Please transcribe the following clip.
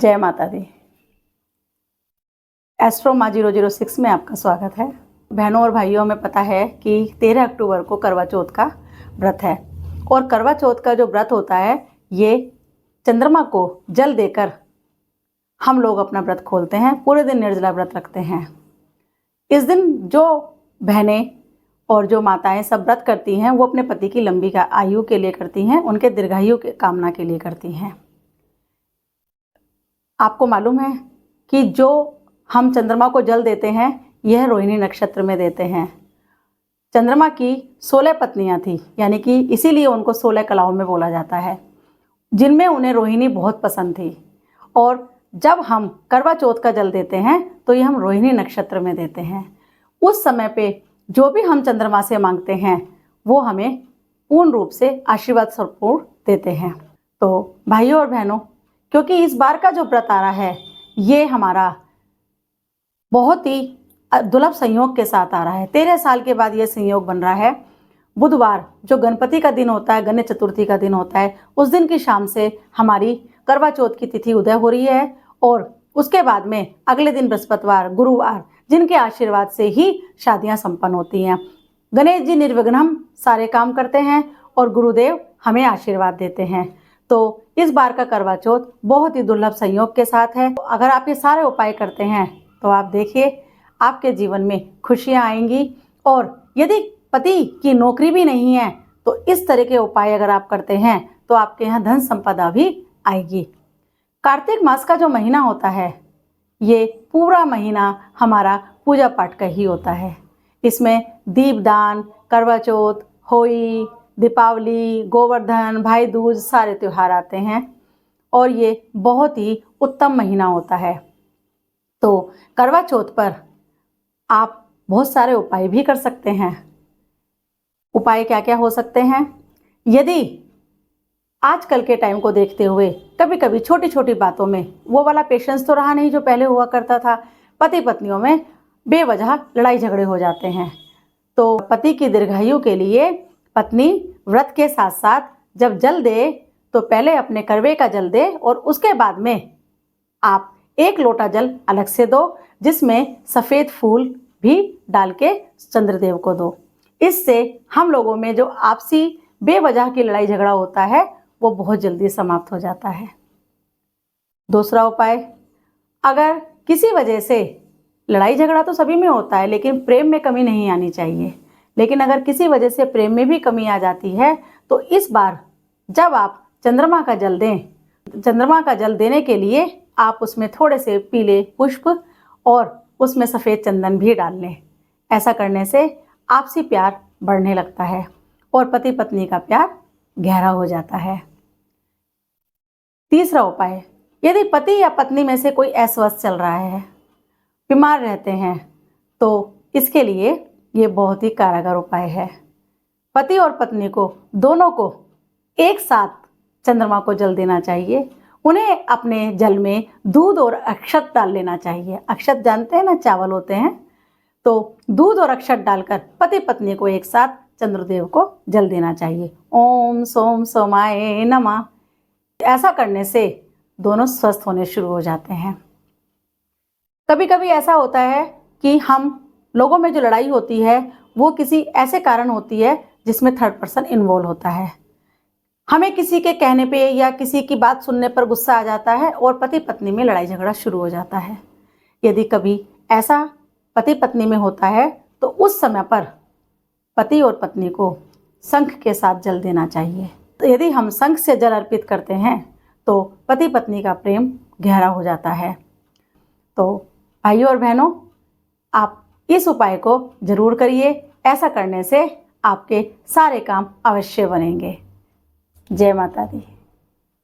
जय माता दी। एस्ट्रो माँ 006 में आपका स्वागत है। बहनों और भाइयों, हमें पता है कि 13 अक्टूबर को करवा चौथ का व्रत है और करवा चौथ का जो व्रत होता है ये चंद्रमा को जल देकर हम लोग अपना व्रत खोलते हैं, पूरे दिन निर्जला व्रत रखते हैं। इस दिन जो बहनें और जो माताएं सब व्रत करती हैं वो अपने पति की लंबी आयु के लिए करती हैं, उनके दीर्घायु के कामना के लिए करती हैं। आपको मालूम है कि जो हम चंद्रमा को जल देते हैं यह रोहिणी नक्षत्र में देते हैं। चंद्रमा की 16 पत्नियां थी, यानी कि इसीलिए उनको 16 कलाओं में बोला जाता है, जिनमें उन्हें रोहिणी बहुत पसंद थी। और जब हम करवा चौथ का जल देते हैं तो ये हम रोहिणी नक्षत्र में देते हैं। उस समय पे जो भी हम चंद्रमा से मांगते हैं वो हमें पूर्ण रूप से आशीर्वाद स्वरूप देते हैं। तो भाइयों और बहनों, क्योंकि इस बार का जो व्रत आ रहा है ये हमारा बहुत ही दुर्लभ संयोग के साथ आ रहा है। 13 साल के बाद ये संयोग बन रहा है। बुधवार जो गणपति का दिन होता है, गणेश चतुर्थी का दिन होता है, उस दिन की शाम से हमारी करवा चौथ की तिथि उदय हो रही है और उसके बाद में अगले दिन बृहस्पतिवार, गुरुवार, जिनके आशीर्वाद से ही शादियां संपन्न होती हैं। गणेश जी निर्विघ्नम सारे काम करते हैं और गुरुदेव हमें आशीर्वाद देते हैं। तो इस बार का करवा चौथ बहुत ही दुर्लभ संयोग के साथ है। अगर आप ये सारे उपाय करते हैं तो आप देखिए आपके जीवन में खुशियां आएंगी। और यदि पति की नौकरी भी नहीं है तो इस तरह के उपाय अगर आप करते हैं तो आपके यहाँ धन संपदा भी आएगी। कार्तिक मास का जो महीना होता है ये पूरा महीना हमारा पूजा पाठ का ही होता है। इसमें दीपदान, करवा चौथ, होली, दीपावली, गोवर्धन, भाई दूज सारे त्यौहार आते हैं और ये बहुत ही उत्तम महीना होता है। तो करवा चौथ पर आप बहुत सारे उपाय भी कर सकते हैं। उपाय क्या क्या हो सकते हैं? यदि आजकल के टाइम को देखते हुए कभी कभी छोटी छोटी बातों में वो वाला पेशेंस तो रहा नहीं जो पहले हुआ करता था, पति पत्नियों में बेवजह लड़ाई झगड़े हो जाते हैं। तो पति की दीर्घायु के लिए पत्नी व्रत के साथ साथ जब जल दे तो पहले अपने करवे का जल दे और उसके बाद में आप 1 लोटा जल अलग से दो, जिसमें सफ़ेद फूल भी डाल के चंद्रदेव को दो। इससे हम लोगों में जो आपसी बेवजह की लड़ाई झगड़ा होता है वो बहुत जल्दी समाप्त हो जाता है। दूसरा उपाय, अगर किसी वजह से लड़ाई झगड़ा तो सभी में होता है लेकिन प्रेम में कमी नहीं आनी चाहिए, लेकिन अगर किसी वजह से प्रेम में भी कमी आ जाती है तो इस बार जब आप चंद्रमा का जल दें, चंद्रमा का जल देने के लिए आप उसमें थोड़े से पीले पुष्प और उसमें सफ़ेद चंदन भी डाल लें। ऐसा करने से आपसी प्यार बढ़ने लगता है और पति पत्नी का प्यार गहरा हो जाता है। तीसरा उपाय, यदि पति या पत्नी में से कोई अस्वस्थ चल रहा है, बीमार रहते हैं, तो इसके लिए ये बहुत ही कारगर उपाय है। पति और पत्नी को दोनों को एक साथ चंद्रमा को जल देना चाहिए। उन्हें अपने जल में दूध और अक्षत डाल लेना चाहिए। अक्षत जानते हैं ना, चावल होते हैं। तो दूध और अक्षत डालकर पति पत्नी को एक साथ चंद्रदेव को जल देना चाहिए। ओम सोम सोमाय नमः। ऐसा करने से दोनों स्वस्थ होने शुरू हो जाते हैं। कभी कभी ऐसा होता है कि हम लोगों में जो लड़ाई होती है वो किसी ऐसे कारण होती है जिसमें थर्ड पर्सन इन्वॉल्व होता है। हमें किसी के कहने पे या किसी की बात सुनने पर गुस्सा आ जाता है और पति पत्नी में लड़ाई झगड़ा शुरू हो जाता है। यदि कभी ऐसा पति पत्नी में होता है तो उस समय पर पति और पत्नी को शंख के साथ जल देना चाहिए। तो यदि हम शंख से जल अर्पित करते हैं तो पति पत्नी का प्रेम गहरा हो जाता है। तो भाइयों और बहनों, आप इस उपाय को जरूर करिए। ऐसा करने से आपके सारे काम अवश्य बनेंगे। जय माता दी।